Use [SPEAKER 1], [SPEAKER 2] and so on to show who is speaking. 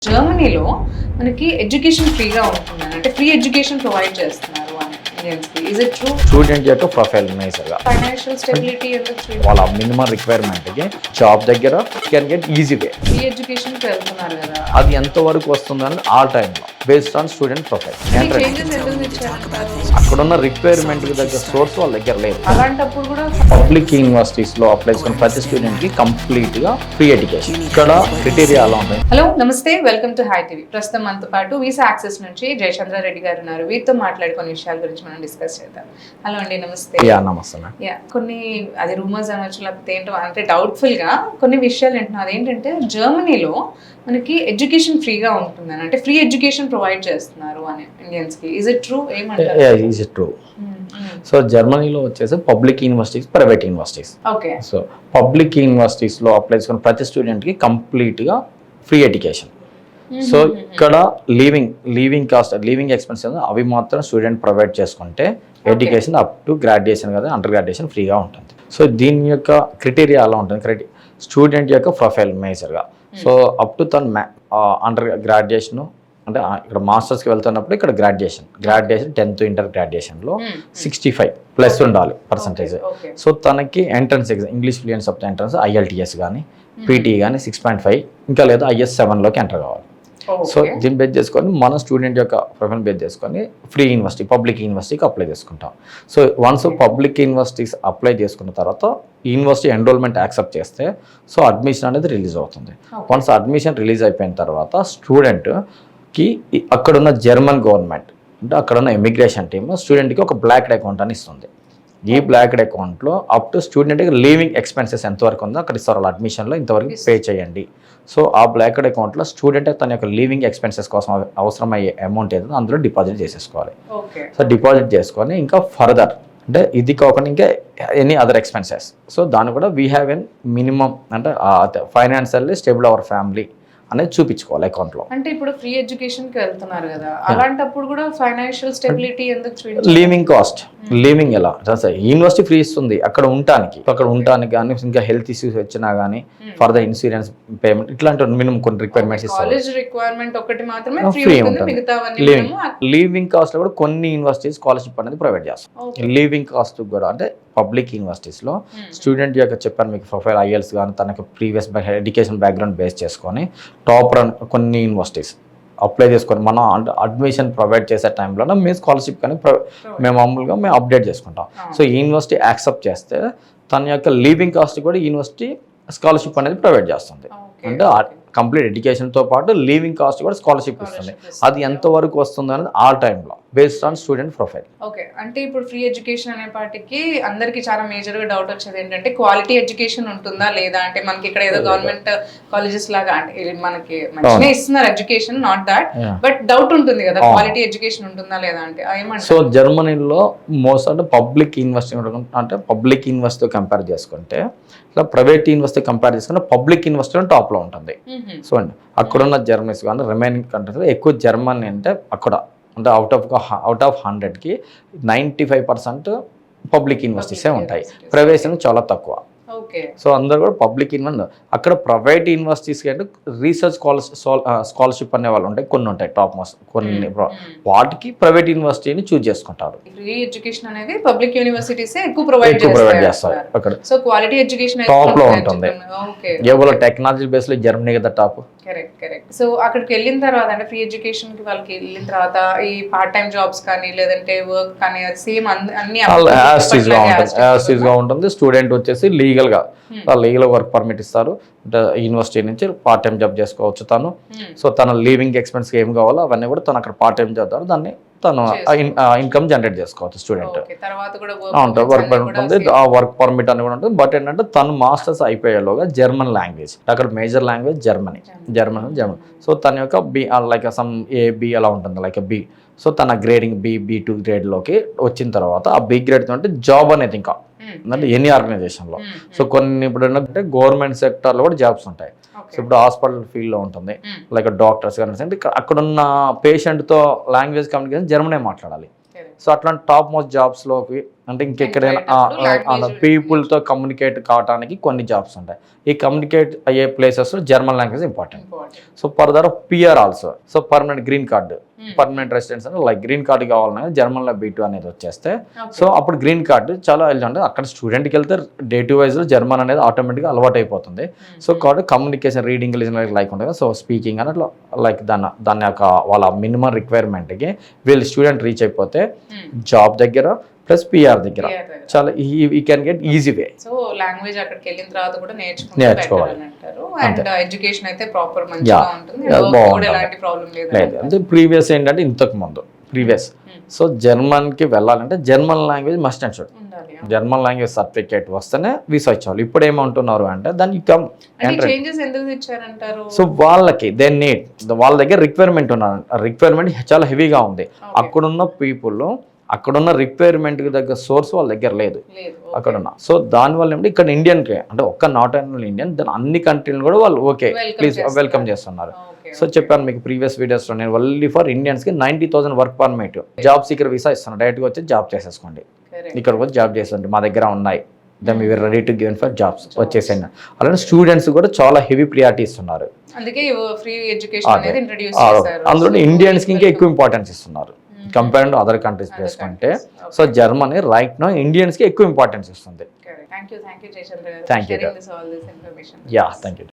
[SPEAKER 1] జర్మనీలో మనకి ఎడ్యుకేషన్ ఫ్రీగా ఉంటుందని, అంటే ఫ్రీ ఎడ్యుకేషన్ ప్రొవైడ్ చేస్తున్నారు అని ఇండియన్స్కి. Is it true?
[SPEAKER 2] స్టూడెంట్ యొక్క ప్రొఫైల్ మేజర్గా
[SPEAKER 1] ఫైనాన్షియల్ స్టెబిలిటీ ఎందుకు?
[SPEAKER 2] వాళ్ళ మినిమం రిక్వైర్మెంట్కి జాబ్ దగ్గర can get easy way.
[SPEAKER 1] Free ఎడ్యుకేషన్కి వెళ్తున్నారు కదా,
[SPEAKER 2] అది ఎంతవరకు వస్తుందని ఆ టైంలో based on student profile.
[SPEAKER 1] Changes ఎందుకు ఇచ్చారంటారు?
[SPEAKER 2] అక్కడున్న రిక్వైర్మెంట్కి దగ్గర సోర్స్ వాళ్ళ దగ్గర లేదు.
[SPEAKER 1] అలాంటప్పుడు కూడా
[SPEAKER 2] పబ్లిక్ యూనివర్సిటీస్లో అప్లై చేసుకున్న ప్రతి స్టూడెంట్కి కంప్లీట్గా ఫ్రీ ఎడ్యుకేషన్. ఇక్కడ క్రైటీరియా అలా ఉంటాయి.
[SPEAKER 1] హలో నమస్తే, వెల్కమ్ టు హై టీవీ. ప్రస్తుతం మనతో పాటు వీసా యాక్సెస్ నుంచి జయచంద్రారెడ్డి గారు ఉన్నారు. వీరితో మాట్లాడి కొన్ని విషయాల గురించి మనం డిస్కస్ చేద్దాం. హలో అండి, నమస్తే.
[SPEAKER 2] నమస్తే.
[SPEAKER 1] కొన్ని అది రూమర్స్ అనొచ్చు, లేకపోతే ఏంటో అంటే డౌట్ఫుల్ గా కొన్ని విషయాలు వింటున్నాం. అదేంటంటే జర్మనీలో మనకి ఎడ్యుకేషన్ ఫ్రీగా ఉంటుందని, అంటే ఫ్రీ ఎడ్యుకేషన్ ప్రొవైడ్ చేస్తున్నారు అని ఇండియన్స్ కి. Is it true? ఏమంటారు?
[SPEAKER 2] Is it true? సో జర్మనీలో వచ్చేసి public universities, private universities.
[SPEAKER 1] Okay.
[SPEAKER 2] So public యూనివర్సిటీస్లో అప్లై చేసుకున్న ప్రతి స్టూడెంట్కి కంప్లీట్గా ఫ్రీ ఎడ్యుకేషన్. సో ఇక్కడ లీవింగ్ కాస్ట్, లీవింగ్ ఎక్స్పెన్సెస్ అవి మాత్రం స్టూడెంట్ ప్రొవైడ్ చేసుకుంటే ఎడ్యుకేషన్ అప్ టు గ్రాడ్యుయేషన్ కదా, అండర్ గ్రాడ్యుయేషన్ ఫ్రీగా ఉంటుంది. సో దీని యొక్క క్రైటీరియా అలా ఉంటుంది. స్టూడెంట్ యొక్క ప్రొఫైల్ మేజర్గా. సో అప్ టు తన అండర్ గ్రాడ్యుయేషన్ అంటే ఇక్కడ మాస్టర్స్కి వెళ్తున్నప్పుడు ఇక్కడ గ్రాడ్యుయేషన్ 10th ఇంటర్ గ్రాడ్యుయేషన్లో 65+ ఉండాలి పర్సంటేజ్. సో తనకి entrance exam, English fluency of the entrance IELTS కానీ పీటీ కానీ 6.5 ఇంకా లేదా IS 7లోకి ఎంటర్ కావాలి. సో దీన్ని బేస్ చేసుకొని మన స్టూడెంట్ యొక్క ప్రొఫైల్ బేస్ చేసుకొని ఫ్రీ యూనివర్సిటీ, పబ్లిక్ యూనివర్సిటీకి అప్లై చేసుకుంటాం. So once public universities apply చేసుకున్న తర్వాత యూనివర్సిటీ ఎన్రోల్మెంట్ యాక్సెప్ట్ చేస్తే సో అడ్మిషన్ అనేది రిలీజ్ అవుతుంది. వన్స్ అడ్మిషన్ రిలీజ్ అయిపోయిన తర్వాత స్టూడెంట్కి అక్కడున్న జర్మన్ గవర్నమెంట్ అంటే అక్కడున్న ఇమిగ్రేషన్ టీమ్ స్టూడెంట్కి ఒక బ్లాక్డ్ అకౌంట్ అని ఇస్తుంది. ఈ బ్లాక్డ్ అకౌంట్లో అప్ టు స్టూడెంట్కి లివింగ్ ఎక్స్పెన్సెస్ ఎంతవరకు ఉందో అక్కడ ఇస్తారు. అడ్మిషన్లో ఇంతవరకు పే చేయండి. సో ఆ బ్లాక్డ్ అకౌంట్లో స్టూడెంట్ తన యొక్క లివింగ్ ఎక్స్పెన్సెస్ కోసం అవసరమయ్యే అమౌంట్ ఏదో అందులో డిపాజిట్ చేసేసుకోవాలి. సో డిపాజిట్ చేసుకొని ఇంకా ఫర్దర్ అంటే ఇది కాకుండా ఇంకా ఎనీ అదర్ ఎక్స్పెన్సెస్, సో దాన్ని కూడా వీ హ్యావ్ ఎన్ మినిమం అంటే ఫైనాన్షియల్లీ స్టేబుల్ అవర్ ఫ్యామిలీ అనేది చూపించుకోవాలి అకౌంట్లో.
[SPEAKER 1] అంటే ఇప్పుడు ఫ్రీ ఎడ్యుకేషన్ కి వెళ్తున్నారు కదా, అలాంటప్పుడు కూడా ఫైనాన్షియల్ స్టెబిలిటీ ఎందుకు?
[SPEAKER 2] లివింగ్ కాస్ట్, లివింగ్ ఎలా యూనివర్సిటీ ఫ్రీ ఇస్తుంది అక్కడ ఉండటానికి కానీ ఇంకా హెల్త్ ఇష్యూస్ వచ్చినా కానీ ఫర్దర్ ఇన్సూరెన్స్ పేమెంట్ ఇట్లాంటి మినిమం కొన్ని రిక్వైర్మెంట్స్ ఇస్తారు.
[SPEAKER 1] కాలేజ్ రిక్వైర్మెంట్ ఒకటి మాత్రమే ఫ్రీ ఉంటుంది,
[SPEAKER 2] లివింగ్ కాస్ట్ లో కూడా కొన్ని యూనివర్సిటీస్ స్కాలర్షిప్ అనేది ప్రొవైడ్ చేస్తాం. లివింగ్ కాస్ట్ కూడా అంటే పబ్లిక్ యూనివర్సిటీస్లో స్టూడెంట్ యొక్క చెప్పాను మీకు ప్రొఫైల్ IELTS కానీ తనకు ప్రీవియస్ ఎడ్యుకేషన్ బ్యాక్గ్రౌండ్ బేస్ చేసుకొని టాప్ రన్ కొన్ని యూనివర్సిటీస్ అప్లై చేసుకొని మనం అడ్మిషన్ ప్రొవైడ్ చేసే టైంలో మేము స్కాలర్షిప్ కానీ మేము మామూలుగా మేము అప్డేట్ చేసుకుంటాం. సో యూనివర్సిటీ యాక్సెప్ట్ చేస్తే తన యొక్క లివింగ్ కాస్ట్ కూడా యూనివర్సిటీ స్కాలర్షిప్ అనేది ప్రొవైడ్ చేస్తుంది. అంటే కంప్లీట్ ఎడ్యుకేషన్తో పాటు లివింగ్ కాస్ట్ కూడా స్కాలర్షిప్ ఇస్తుంది. అది ఎంతవరకు వస్తుంది అనేది ఆ టైంలో based on student profile.
[SPEAKER 1] Okay. అంటే ఇప్పుడు ఫ్రీ ఎడ్యుకేషన్ అనే పాటికి అందరికి చాలా మేజర్గా డౌట్ వచ్చేది ఏంటంటే క్వాలిటీ ఎడ్యుకేషన్ ఉంటుందా లేదా? అంటే మనకి ఇక్కడ ఏదో గవర్నమెంట్ కాలేజెస్ లాగా అంటే మనకి మంచిగా ఇస్తున్నారు education, not that, but doubt ఉంటుంది కదా క్వాలిటీ ఎడ్యుకేషన్ ఉంటుందా లేదా అంటే ఏమంటారు?
[SPEAKER 2] సో జర్మనీలో మోస్ట్ అంటే పబ్లిక్ యూనివర్సిటీ అంటే పబ్లిక్ యూనివర్సిటీతో కంపేర్ చేసుకుంటే ఇలా ప్రైవేట్ యూనివర్సిటీ కంపేర్ చేసుకుంటే పబ్లిక్ యూనివర్సిటీ టాప్లో ఉంటుంది. సో అండి అక్కడున్న జర్మనీస్ కానీ రిమైనింగ్ కంట్రీస్లో ఎక్కువ జర్మనీ అంటే అక్కడ అంటే అవుట్ ఆఫ్ 100కి 95% పబ్లిక్ యూనివర్సిటీసే ఉంటాయి, ప్రైవేట్ చాలా తక్కువ. సో అందరు కూడా పబ్లిక్ యూనివర్సిటీ. అక్కడ ప్రైవేట్ యూనివర్సిటీస్కి అంటే రీసెర్చ్ స్కాలర్షిప్ అనే వాళ్ళు ఉంటాయి, కొన్ని ఉంటాయి టాప్ మోస్ట్, కొన్ని వాటికి ప్రైవేట్ యూనివర్సిటీని చూస్ చేసుకుంటారు.
[SPEAKER 1] ఫ్రీ ఎడ్యుకేషన్ అనేది పబ్లిక్ యూనివర్సిటీసే ఎక్కువ ప్రొవైడ్ చేస్తారు అక్కడ. సో క్వాలిటీ ఎడ్యుకేషన్
[SPEAKER 2] టాప్ లో ఉంటుంది. ఎవరో టెక్నాలజీ బేస్ లో జర్మనీ కదా టాప్.
[SPEAKER 1] కరెక్ట్. సో అక్కడికి వెళ్ళిన తర్వాత అంటే ఫ్రీ ఎడ్యుకేషన్ కి వాళ్ళకి వెళ్ళిన తర్వాత ఈ పార్ట్ టైం జాబ్స్ కానీ లేదంటే వర్క్ కానీ సేమ్ అన్ని
[SPEAKER 2] గా ఉంటుంది. స్టూడెంట్ వచ్చేసి లీగల్ వర్క్ పర్మిట్ ఇస్తారు యూనివర్సిటీ నుంచి, పార్ట్ టైం జాబ్ చేసుకోవచ్చు తను. సో తన లివింగ్ ఎక్స్పెన్స్ ఏం కావాలో అవన్నీ కూడా తను అక్కడ పార్ట్ టైం జాబ్ ద్వారా దాన్ని తను ఇన్కమ్ జనరేట్ చేసుకోవచ్చు స్టూడెంట్. వర్క్ పర్మిట్ ఉంటుంది, ఆ వర్క్ పర్మిట్ అని కూడా ఉంటుంది. బట్ ఏంటంటే తను మాస్టర్స్ అయిపోయేలోగా జర్మన్ లాంగ్వేజ్, అక్కడ మేజర్ లాంగ్వేజ్ జర్మన్. సో తన యొక్క లైక్ సమ్ B అలా ఉంటుంది, లైక్ B. సో తన గ్రేడింగ్ B2 గ్రేడ్లోకి వచ్చిన తర్వాత ఆ B గ్రేడ్ అంటే జాబ్ అనేది ఇంకా అంటే ఎనీ ఆర్గనైజేషన్లో. సో కొన్ని ఇప్పుడు ఏంటంటే గవర్నమెంట్ సెక్టర్లో కూడా జాబ్స్ ఉంటాయి. సో ఇప్పుడు హాస్పిటల్ ఫీల్డ్లో ఉంటుంది, లైక్ డాక్టర్స్ కానీ అక్కడున్న పేషెంట్తో లాంగ్వేజ్ కమ్యూనికేషన్ జర్మనీ మాట్లాడాలి. సో అట్లాంటి టాప్ మోస్ట్ జాబ్స్లోకి అంటే ఇంకెక్కడైనా
[SPEAKER 1] language
[SPEAKER 2] పీపుల్తో కమ్యూనికేట్ కావడానికి కొన్ని జాబ్స్ ఉంటాయి. ఈ కమ్యూనికేట్ అయ్యే ప్లేసెస్లో German language important. So further PR also, so permanent green card, permanent residence అంటే లైక్ గ్రీన్ కార్డు కావాలన్నా జర్మన్లో B2 అనేది వచ్చేస్తే సో అప్పుడు గ్రీన్ కార్డు చాలా అంటే అక్కడ స్టూడెంట్కి వెళ్తే డే టు వైజ్లో జర్మన్ అనేది ఆటోమేటిక్గా అలవాటు అయిపోతుంది. సో కాబట్టి కమ్యూనికేషన్, రీడింగ్, లిజనింగ్ లైక్ ఉంటుంది. సో స్పీకింగ్ అని అట్లా లైక్ దాని యొక్క వాళ్ళ మినిమం రిక్వైర్మెంట్కి వీళ్ళు స్టూడెంట్ రీచ్ అయిపోతే జాబ్ దగ్గర ప్లస్ పిఆర్ దగ్గర చాలా ఈ can get easy way.
[SPEAKER 1] So language అక్కడికి వెళ్ళిన తర్వాత కూడా
[SPEAKER 2] నేర్చుకోవాలి
[SPEAKER 1] అంటారు. అండ్ ఎడ్యుకేషన్ అయితే ప్రాపర్ మంచిగా ఉంటుంది, కూడా ఎలాంటి ప్రాబ్లం
[SPEAKER 2] లేదు. అంటే ప్రీవియస్ ఏంటంటే ఇంతకు ముందు ప్రీవియస్ సో జర్మన్కి వెళ్ళాలంటే German language must and should, German language certificate వస్తేనే వీసా ఇచ్చేవాళ్ళు. ఇప్పుడు ఏమంటున్నారు అంటే దాన్ని కమ్
[SPEAKER 1] చేంజెస్ ఎందుకు ఇచ్చారంటారు?
[SPEAKER 2] సో వాళ్ళకి దే నీడ్, వాళ్ళ దగ్గర రిక్వైర్మెంట్ ఉన్నారు, రిక్వైర్మెంట్ చాలా హెవీగా ఉంది. అక్కడున్న పీపుల్ అక్కడున్న రిక్వైర్మెంట్కి దగ్గర సోర్స్ వాళ్ళ దగ్గర లేదు అక్కడున్న. సో దానివల్ల ఏమిటి ఇక్కడ ఇండియన్కి అంటే ఒక్క నాట్ ఓన్లీ ఇండియన్, దాని అన్ని కంట్రీలు కూడా వాళ్ళు ఓకే ప్లీజ్ వెల్కమ్ చేస్తున్నారు. సో చెప్పాను మీకు ప్రీవియస్ వీడియోస్లో నేను ఓన్లీ ఫర్ ఇండియన్స్కి 90,000 work permit, job seeker visa ఇస్తాను. డైరెక్ట్గా వచ్చి జాబ్ చేసేసుకోండి, ఇక్కడికి వచ్చి జాబ్ చేసేయండి, మా దగ్గర ఉన్నాయి, then we ready to given for jobs వచ్చేసేయండి. అలానే స్టూడెంట్స్ కూడా చాలా హెవీ ప్రియారిటీ ఇస్తున్నారు.
[SPEAKER 1] అందుకే ఫ్రీ ఎడ్యుకేషన్ అనేది ఇంట్రడ్యూస్ చేశారు.
[SPEAKER 2] అందులో ఇండియన్స్కి ఇంకా ఎక్కువ ఇంపార్టెన్స్ ఇస్తున్నారు కంపేర్ టు అదర్ కంట్రీస్ చేసుకుంటే. సో జర్మనీ రైట్ నో ఇండియన్స్కి ఎక్కువ ఇంపార్టెన్స్ ఇస్తుంది.
[SPEAKER 1] Thank you, Jaychandra.
[SPEAKER 2] Thank you.
[SPEAKER 1] Sharing all this information.
[SPEAKER 2] Yeah, thank you.